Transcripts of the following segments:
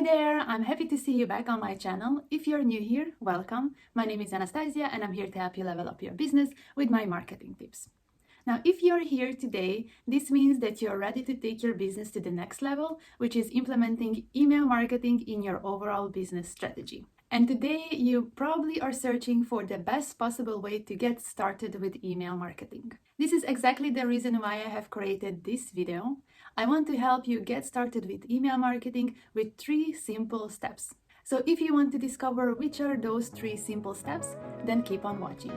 Hi there, I'm happy to see you back on my channel. If you're new here, welcome. My name is Anasztazia and I'm here to help you level up your business with my marketing tips. Now, if you're here today, this means that you're ready to take your business to the next level, which is implementing email marketing in your overall business strategy. And today you probably are searching for the best possible way to get started with email marketing. This is exactly the reason why I have created this video. I want to help you get started with email marketing with 3 simple steps. So if you want to discover which are those 3 simple steps, then keep on watching.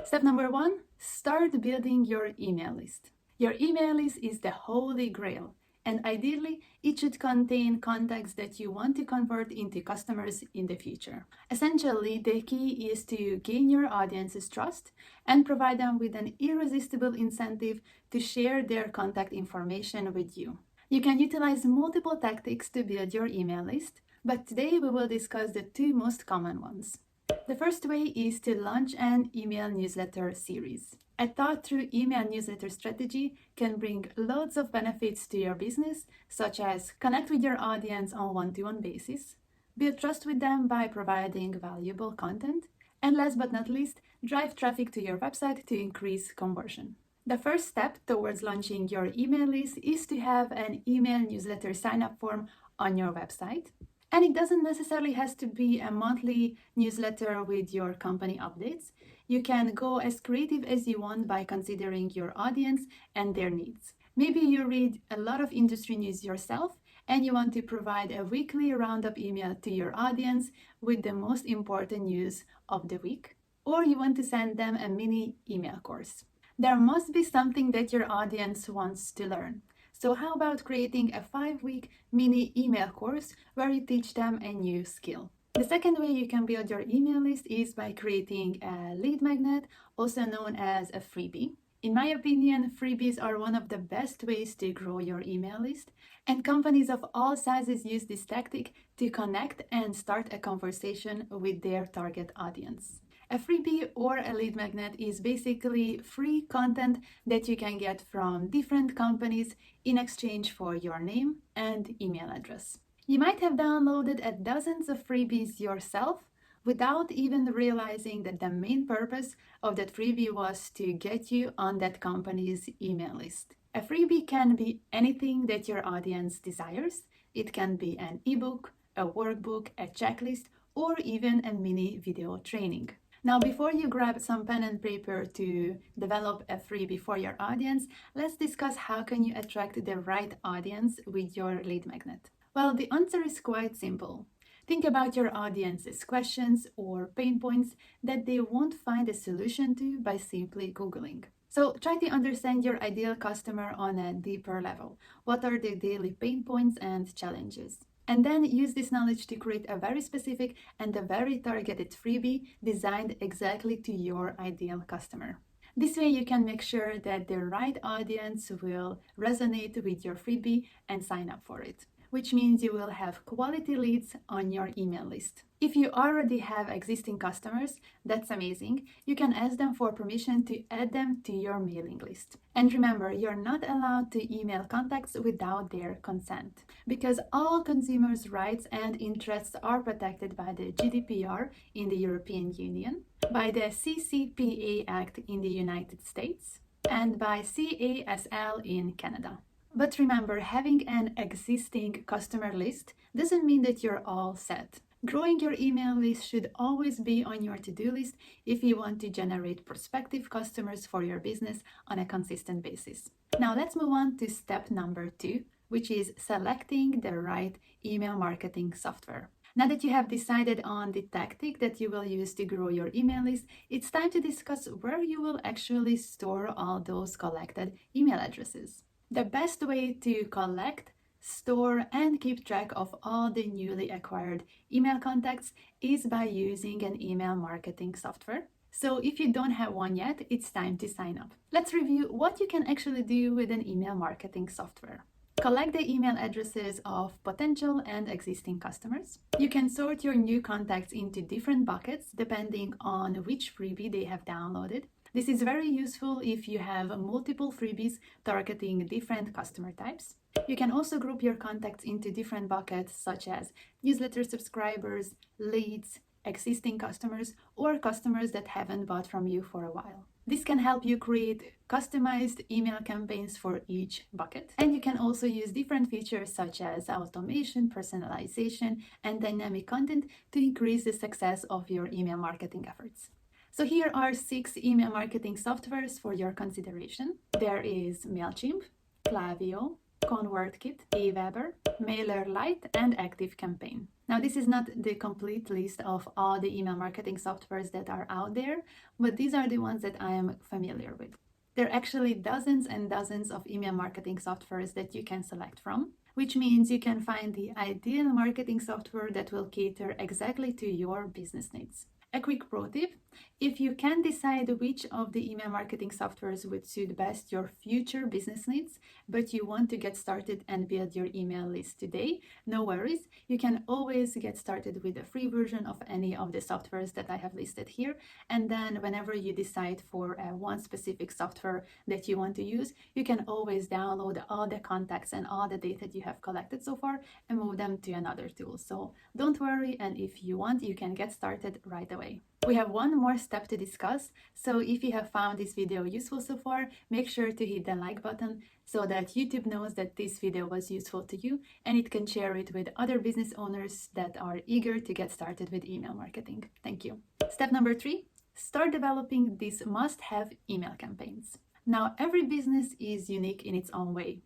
Step number 1, start building your email list. Your email list is the holy grail, and ideally, it should contain contacts that you want to convert into customers in the future. Essentially, the key is to gain your audience's trust and provide them with an irresistible incentive to share their contact information with you. You can utilize multiple tactics to build your email list, but today we will discuss the 2 most common ones. The first way is to launch an email newsletter series. A thought-through email newsletter strategy can bring loads of benefits to your business, such as connect with your audience on a one-to-one basis, build trust with them by providing valuable content, and last but not least, drive traffic to your website to increase conversion. The first step towards launching your email list is to have an email newsletter sign-up form on your website. And it doesn't necessarily have to be a monthly newsletter with your company updates. You can go as creative as you want by considering your audience and their needs. Maybe you read a lot of industry news yourself and you want to provide a weekly roundup email to your audience with the most important news of the week. Or you want to send them a mini email course. There must be something that your audience wants to learn. So how about creating a 5-week mini email course where you teach them a new skill? The second way you can build your email list is by creating a lead magnet, also known as a freebie. In my opinion, freebies are one of the best ways to grow your email list, and companies of all sizes use this tactic to connect and start a conversation with their target audience. A freebie or a lead magnet is basically free content that you can get from different companies in exchange for your name and email address. You might have downloaded dozens of freebies yourself without even realizing that the main purpose of that freebie was to get you on that company's email list. A freebie can be anything that your audience desires. It can be an ebook, a workbook, a checklist, or even a mini video training. Now, before you grab some pen and paper to develop a freebie for your audience, let's discuss how can you attract the right audience with your lead magnet. Well, the answer is quite simple. Think about your audience's questions or pain points that they won't find a solution to by simply Googling. So try to understand your ideal customer on a deeper level. What are their daily pain points and challenges? And then use this knowledge to create a very specific and a very targeted freebie designed exactly to your ideal customer. This way you can make sure that the right audience will resonate with your freebie and sign up for it, which means you will have quality leads on your email list. If you already have existing customers, that's amazing. You can ask them for permission to add them to your mailing list. And remember, you're not allowed to email contacts without their consent, because all consumers' rights and interests are protected by the GDPR in the European Union, by the CCPA Act in the United States, and by CASL in Canada. But remember, having an existing customer list doesn't mean that you're all set. Growing your email list should always be on your to-do list if you want to generate prospective customers for your business on a consistent basis. Now let's move on to step number 2, which is selecting the right email marketing software. Now that you have decided on the tactic that you will use to grow your email list, it's time to discuss where you will actually store all those collected email addresses. The best way to collect, store, and keep track of all the newly acquired email contacts is by using an email marketing software. So if you don't have one yet, it's time to sign up. Let's review what you can actually do with an email marketing software. Collect the email addresses of potential and existing customers. You can sort your new contacts into different buckets depending on which freebie they have downloaded. This is very useful if you have multiple freebies targeting different customer types. You can also group your contacts into different buckets such as newsletter subscribers, leads, existing customers, or customers that haven't bought from you for a while. This can help you create customized email campaigns for each bucket. And you can also use different features such as automation, personalization, and dynamic content to increase the success of your email marketing efforts. So here are 6 email marketing softwares for your consideration. There is Mailchimp, Klaviyo, ConvertKit, AWeber, MailerLite, and ActiveCampaign. Now, this is not the complete list of all the email marketing softwares that are out there, but these are the ones that I am familiar with. There are actually dozens and dozens of email marketing softwares that you can select from, which means you can find the ideal marketing software that will cater exactly to your business needs. A quick pro tip: if you can decide which of the email marketing softwares would suit best your future business needs, but you want to get started and build your email list today, no worries. You can always get started with a free version of any of the softwares that I have listed here. And then whenever you decide for one specific software that you want to use, you can always download all the contacts and all the data you have collected so far and move them to another tool. So don't worry, and if you want, you can get started right away. We have one more step to discuss, so if you have found this video useful so far, make sure to hit the like button so that YouTube knows that this video was useful to you and it can share it with other business owners that are eager to get started with email marketing. Thank you. Step number 3, start developing these must-have email campaigns. Now, every business is unique in its own way.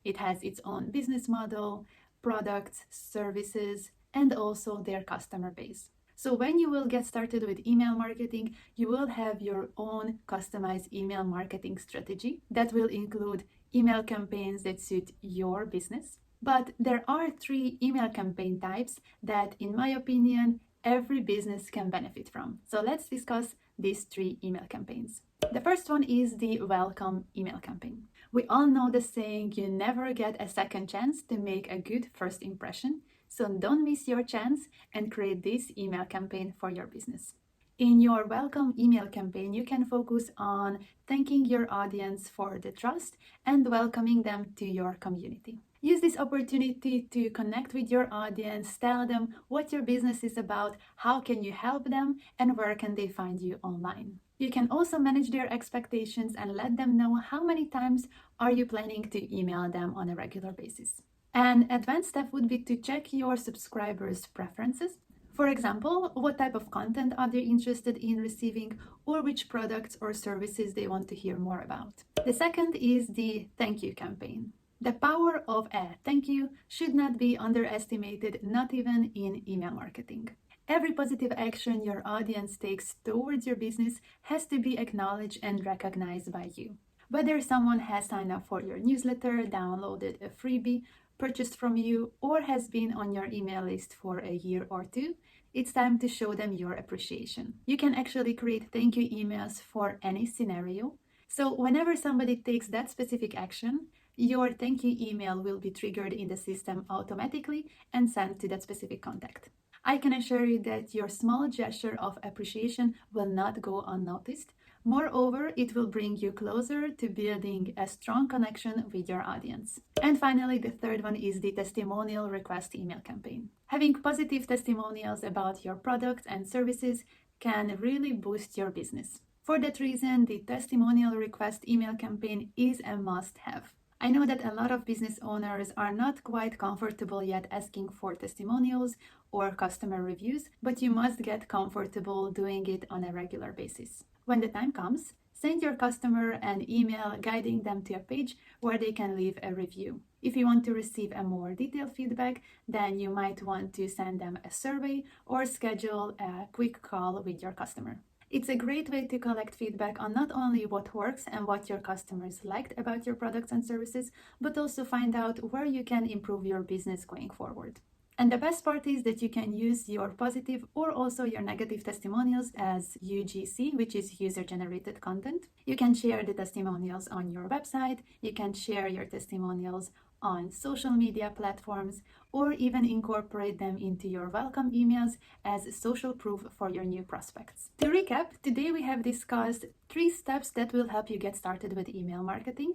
It has its own business model, products, services, and also their customer base. So when you will get started with email marketing, you will have your own customized email marketing strategy that will include email campaigns that suit your business. But there are 3 email campaign types that, in my opinion, every business can benefit from. So let's discuss these 3 email campaigns. The first one is the welcome email campaign. We all know the saying, you never get a second chance to make a good first impression. So don't miss your chance and create this email campaign for your business. In your welcome email campaign, you can focus on thanking your audience for the trust and welcoming them to your community. Use this opportunity to connect with your audience, tell them what your business is about, how can you help them, and where can they find you online. You can also manage their expectations and let them know how many times are you planning to email them on a regular basis. An advanced step would be to check your subscribers' preferences. For example, what type of content are they interested in receiving, or which products or services they want to hear more about. The second is the thank you campaign. The power of a thank you should not be underestimated, not even in email marketing. Every positive action your audience takes towards your business has to be acknowledged and recognized by you. Whether someone has signed up for your newsletter, downloaded a freebie, purchased from you, or has been on your email list for a year or 2, it's time to show them your appreciation. You can actually create thank you emails for any scenario. So whenever somebody takes that specific action, your thank you email will be triggered in the system automatically and sent to that specific contact. I can assure you that your small gesture of appreciation will not go unnoticed. Moreover, it will bring you closer to building a strong connection with your audience. And finally, the third one is the testimonial request email campaign. Having positive testimonials about your products and services can really boost your business. For that reason, the testimonial request email campaign is a must-have. I know that a lot of business owners are not quite comfortable yet asking for testimonials or customer reviews, but you must get comfortable doing it on a regular basis. When the time comes, send your customer an email guiding them to a page where they can leave a review. If you want to receive a more detailed feedback, then you might want to send them a survey or schedule a quick call with your customer. It's a great way to collect feedback on not only what works and what your customers liked about your products and services, but also find out where you can improve your business going forward. And the best part is that you can use your positive or also your negative testimonials as UGC, which is user-generated content. You can share the testimonials on your website. You can share your testimonials on social media platforms, or even incorporate them into your welcome emails as social proof for your new prospects. To recap, today we have discussed 3 steps that will help you get started with email marketing.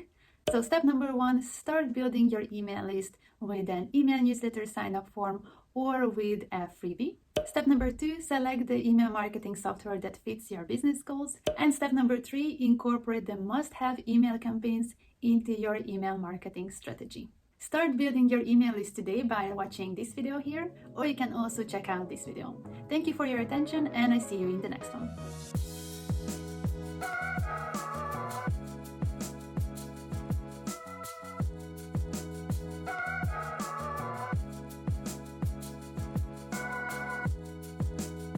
So step number 1, start building your email list with an email newsletter sign-up form or with a freebie. Step number 2, select the email marketing software that fits your business goals. And step number 3, incorporate the must-have email campaigns into your email marketing strategy. Start building your email list today by watching this video here, or you can also check out this video. Thank you for your attention, and I see you in the next one.